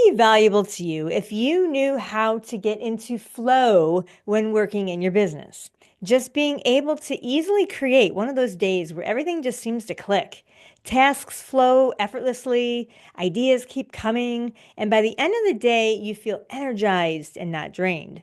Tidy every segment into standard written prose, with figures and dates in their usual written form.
be valuable to you if you knew how to get into flow when working in your business. Just being able to easily create one of those days where everything just seems to click. Tasks flow effortlessly, ideas keep coming, and by the end of the day, you feel energized and not drained.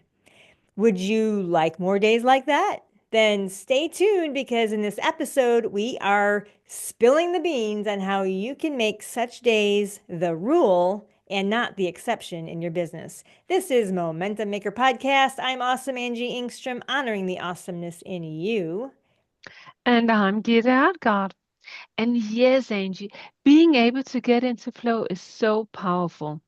Would you like more days like that? Then stay tuned because in this episode, we are spilling the beans on how you can make such days the rule and not the exception in your business. This is Momentum Maker Podcast. I'm awesome Angie Ingstrom, honoring the awesomeness in you. And I'm Gita Adgard. And yes, Angie, being able to get into flow is so powerful.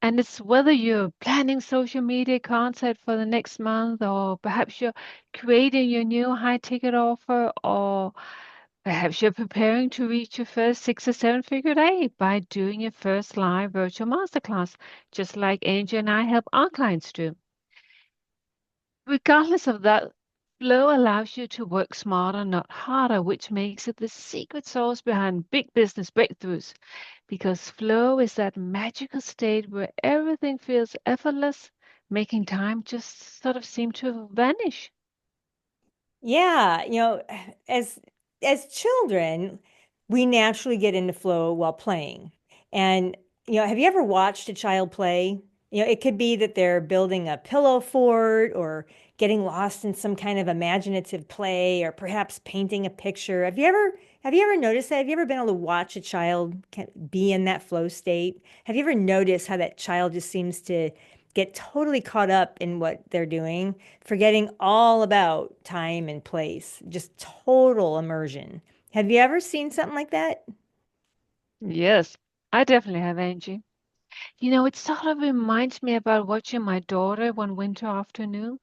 And it's whether you're planning social media content for the next month, or perhaps you're creating your new high ticket offer, or perhaps you're preparing to reach your first six or seven figure day by doing your first live virtual masterclass, just like Angie and I help our clients do. Regardless of that, flow allows you to work smarter, not harder, which makes it the secret sauce behind big business breakthroughs. Because flow is that magical state where everything feels effortless, making time just sort of seem to vanish. Yeah, as as children, we naturally get into flow while playing. And have you ever watched a child play? It could be that they're building a pillow fort or getting lost in some kind of imaginative play or perhaps painting a picture. Have you ever noticed that? Have you ever been able to watch a child be in that flow state? Have you ever noticed how that child just seems to get totally caught up in what they're doing, forgetting all about time and place, just total immersion. Have you ever seen something like that? Yes, I definitely have, Angie. It sort of reminds me about watching my daughter one winter afternoon.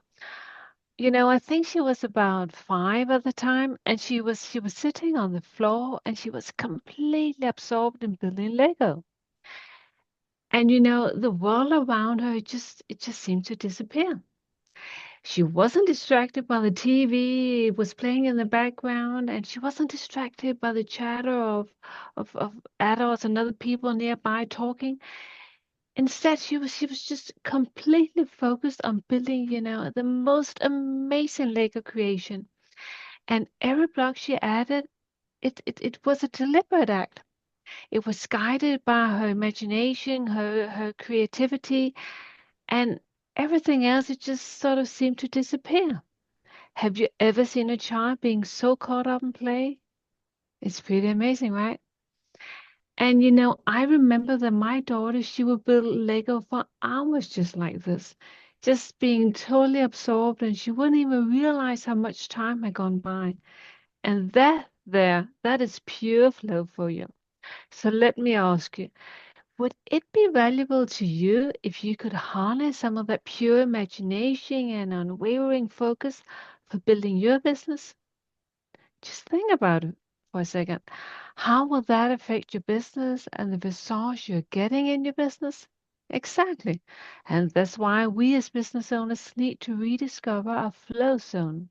I think she was about 5 at the time, and she was sitting on the floor and she was completely absorbed in building Lego. And the world around her it just seemed to disappear. She wasn't distracted by the TV, it was playing in the background, and she wasn't distracted by the chatter of adults and other people nearby talking. Instead, she was just completely focused on building, the most amazing Lego creation. And every block she added, it was a deliberate act. It was guided by her imagination, her creativity, and everything else, it just sort of seemed to disappear. Have you ever seen a child being so caught up in play? It's pretty amazing, right? And I remember that my daughter, she would build Lego for hours just like this, just being totally absorbed, and she wouldn't even realize how much time had gone by. And that is pure flow for you. So let me ask you, would it be valuable to you if you could harness some of that pure imagination and unwavering focus for building your business? Just think about it for a second. How will that affect your business and the results you're getting in your business? Exactly. And that's why we as business owners need to rediscover our flow zone.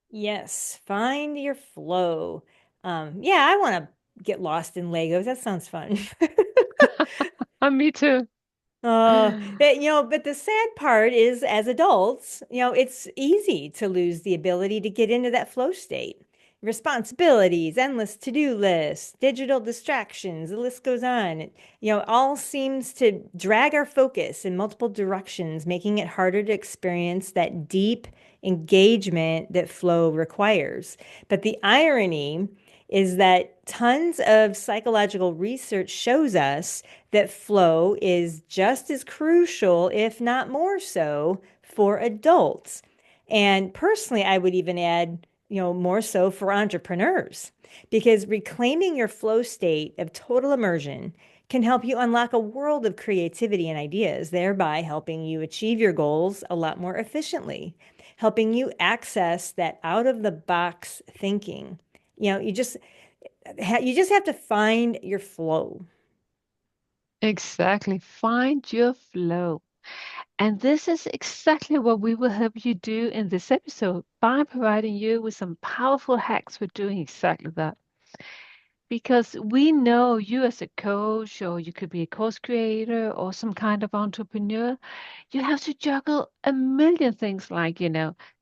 Yes, find your flow. Yeah, I want to get lost in Legos. That sounds fun. Me too. But the sad part is as adults, it's easy to lose the ability to get into that flow state. Responsibilities, endless to-do lists, digital distractions, the list goes on. It all seems to drag our focus in multiple directions, making it harder to experience that deep engagement that flow requires. But the irony is that tons of psychological research shows us that flow is just as crucial, if not more so, for adults. And personally, I would even add, more so for entrepreneurs, because reclaiming your flow state of total immersion can help you unlock a world of creativity and ideas, thereby helping you achieve your goals a lot more efficiently, helping you access that out of the box thinking. You just have to find your flow. Exactly. Find your flow. And this is exactly what we will help you do in this episode by providing you with some powerful hacks for doing exactly that. because we know you as a coach, or you could be a course creator or some kind of entrepreneur. You have to juggle a million things like,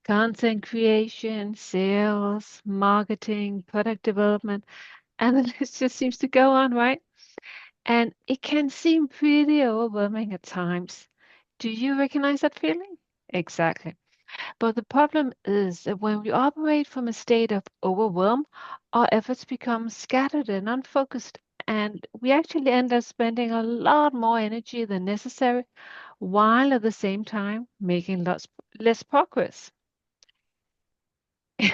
content creation, sales, marketing, product development, and the list just seems to go on, right? And it can seem pretty overwhelming at times. Do you recognize that feeling? Exactly. But the problem is that when we operate from a state of overwhelm, our efforts become scattered and unfocused, and we actually end up spending a lot more energy than necessary, while at the same time making less progress.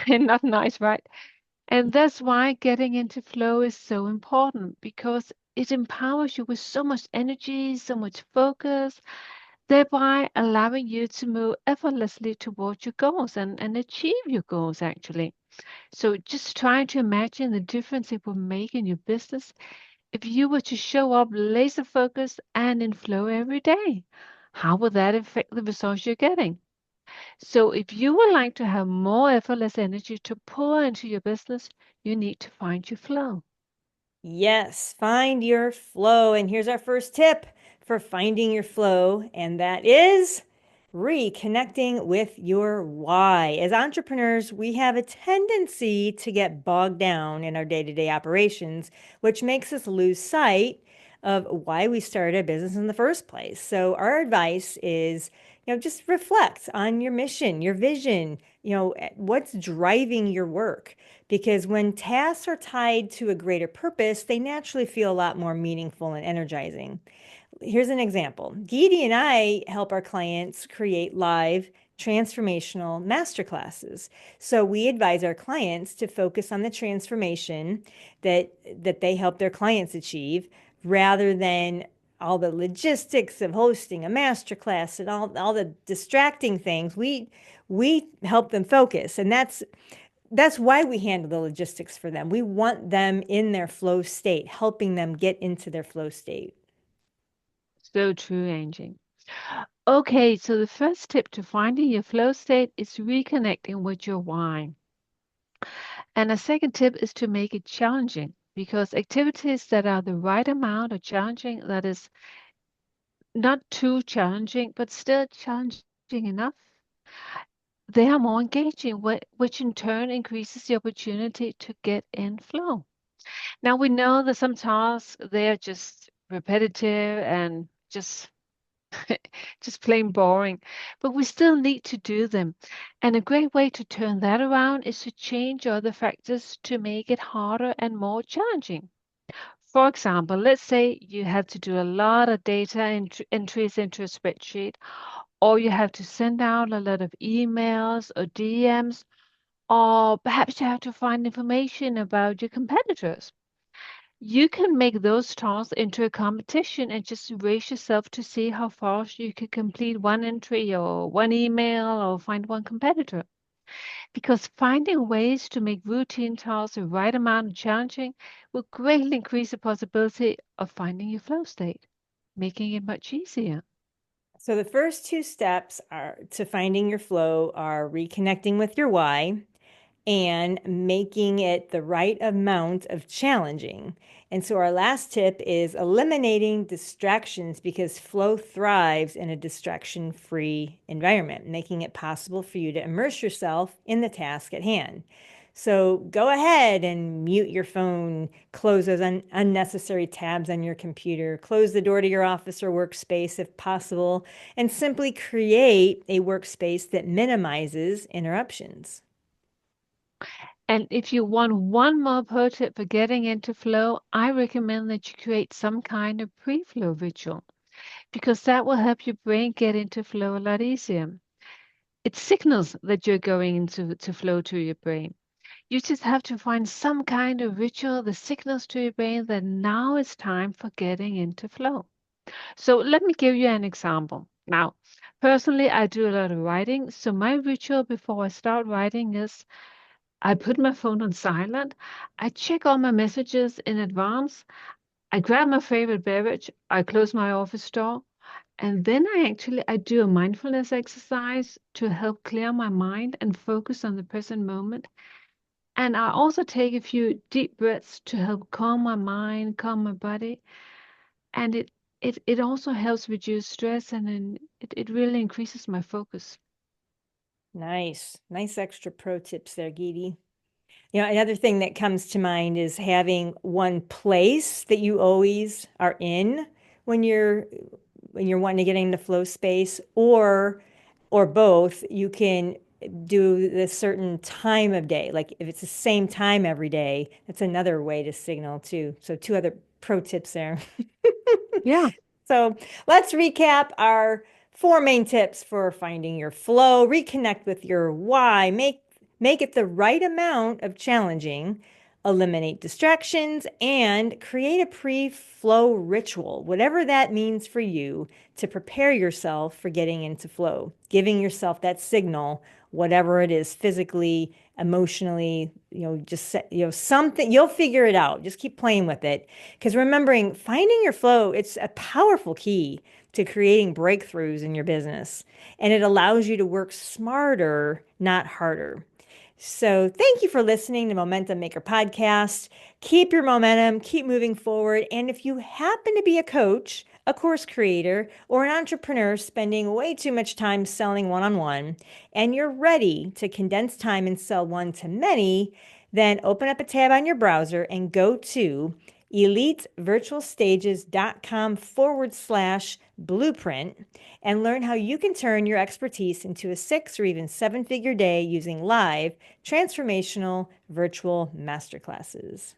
Not nice, right? And that's why getting into flow is so important because it empowers you with so much energy, so much focus, thereby allowing you to move effortlessly towards your goals and achieve your goals, actually. So just try to imagine the difference it would make in your business if you were to show up laser focused and in flow every day. How would that affect the results you're getting? So, if you would like to have more effortless energy to pour into your business, you need to find your flow. Yes, find your flow. And here's our first tip for finding your flow, and that is reconnecting with your why. As entrepreneurs, we have a tendency to get bogged down in our day to day operations, which makes us lose sight of why we started a business in the first place. So, our advice is, just reflect on your mission, your vision, what's driving your work. Because when tasks are tied to a greater purpose, they naturally feel a lot more meaningful and energizing. Here's an example. Geety and I help our clients create live transformational masterclasses. So we advise our clients to focus on the transformation that they help their clients achieve rather than all the logistics of hosting a masterclass and all the distracting things. We help them focus, and that's why we handle the logistics for them. We want them in their flow state, helping them get into their flow state. So true, Angie. Okay, so the first tip to finding your flow state is reconnecting with your why. And a second tip is to make it challenging because activities that are the right amount of challenging, that is not too challenging, but still challenging enough, they are more engaging, which in turn increases the opportunity to get in flow. Now we know that some tasks they are just repetitive and just plain boring, but we still need to do them. And a great way to turn that around is to change other factors to make it harder and more challenging. For example, let's say you have to do a lot of data entries into a spreadsheet, or you have to send out a lot of emails or DMs, or perhaps you have to find information about your competitors. You can make those tasks into a competition and just race yourself to see how fast you can complete one entry or one email or find one competitor. Because finding ways to make routine tasks the right amount of challenging will greatly increase the possibility of finding your flow state, making it much easier. So the first two steps are to finding your flow are reconnecting with your why and making it the right amount of challenging. And so our last tip is eliminating distractions because flow thrives in a distraction-free environment, making it possible for you to immerse yourself in the task at hand. So go ahead and mute your phone, close those unnecessary tabs on your computer, close the door to your office or workspace if possible, and simply create a workspace that minimizes interruptions. And if you want one more pro tip for getting into flow, I recommend that you create some kind of pre-flow ritual because that will help your brain get into flow a lot easier. It signals that you're going into to flow to your brain. You just have to find some kind of ritual that signals to your brain that now it's time for getting into flow. So let me give you an example. Now, personally, I do a lot of writing. So my ritual before I start writing is I put my phone on silent. I check all my messages in advance. I grab my favorite beverage. I close my office door. And then I do a mindfulness exercise to help clear my mind and focus on the present moment. And I also take a few deep breaths to help calm my mind, calm my body. And it also helps reduce stress and then it really increases my focus. Nice. Nice extra pro tips there, Geety. Another thing that comes to mind is having one place that you always are in when you're wanting to get into flow space, or both. You can do this certain time of day. Like if it's the same time every day, that's another way to signal too. So two other pro tips there. Yeah. So let's recap our four main tips for finding your flow. Reconnect with your why. Make it the right amount of challenging. Eliminate distractions and create a pre-flow ritual, whatever that means for you, to prepare yourself for getting into flow, giving yourself that signal, whatever it is, physically, emotionally, just something. You'll figure it out. Just keep playing with it. Because remembering, finding your flow, it's a powerful key to creating breakthroughs in your business. And it allows you to work smarter, not harder. So, thank you for listening to Momentum Maker Podcast. Keep your momentum, keep moving forward. And if you happen to be a coach, a course creator, or an entrepreneur spending way too much time selling one on one, and you're ready to condense time and sell one to many, then open up a tab on your browser and go to elitevirtualstages.com/blueprint and learn how you can turn your expertise into a 6 or even 7 figure day using live transformational virtual masterclasses.